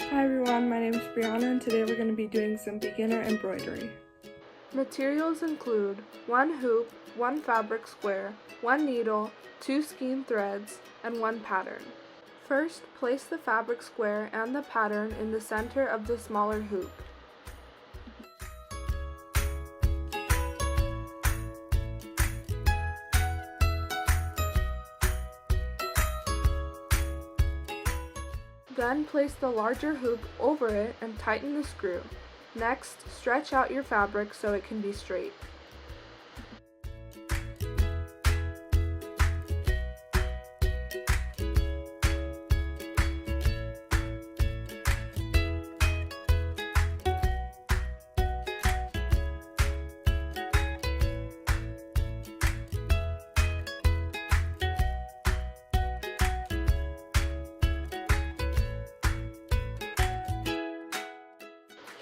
Hi everyone, my name is Brianna and today we're going to be doing some beginner embroidery. Materials include 1 hoop, 1 fabric square, 1 needle, 2 skein threads, and 1 pattern. First, place the fabric square and the pattern in the center of the smaller hoop. Then place the larger hoop over it and tighten the screw. Next, stretch out your fabric so it can be straight.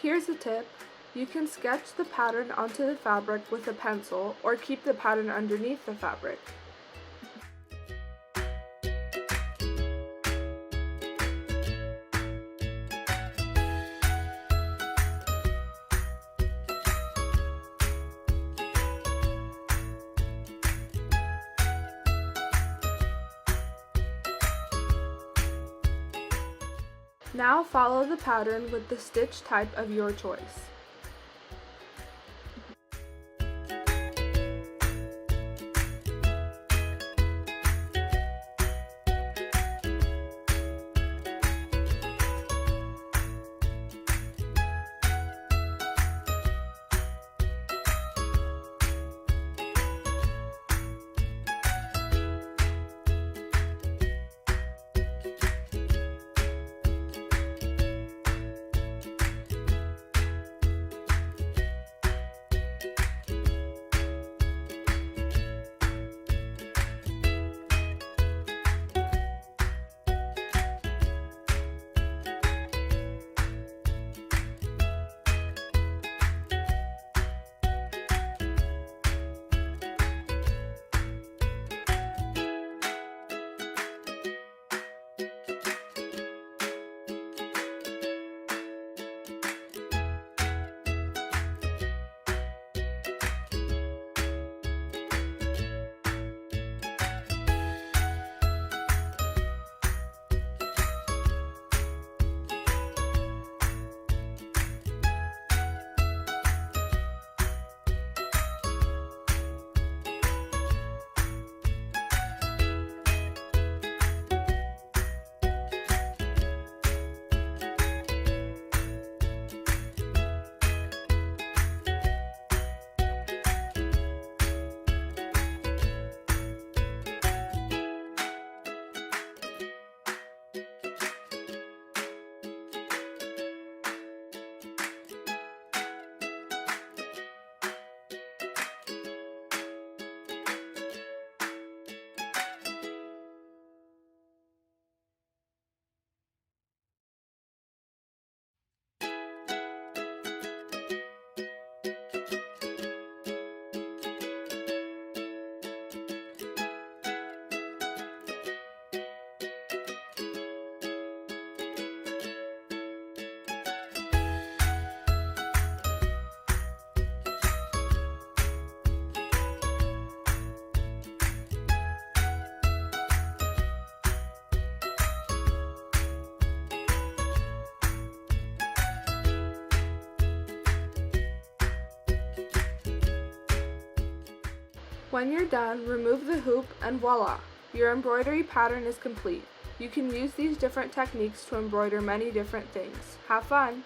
Here's a tip. You can sketch the pattern onto the fabric with a pencil or keep the pattern underneath the fabric. Now follow the pattern with the stitch type of your choice. When you're done, remove the hoop and voila! Your embroidery pattern is complete. You can use these different techniques to embroider many different things. Have fun!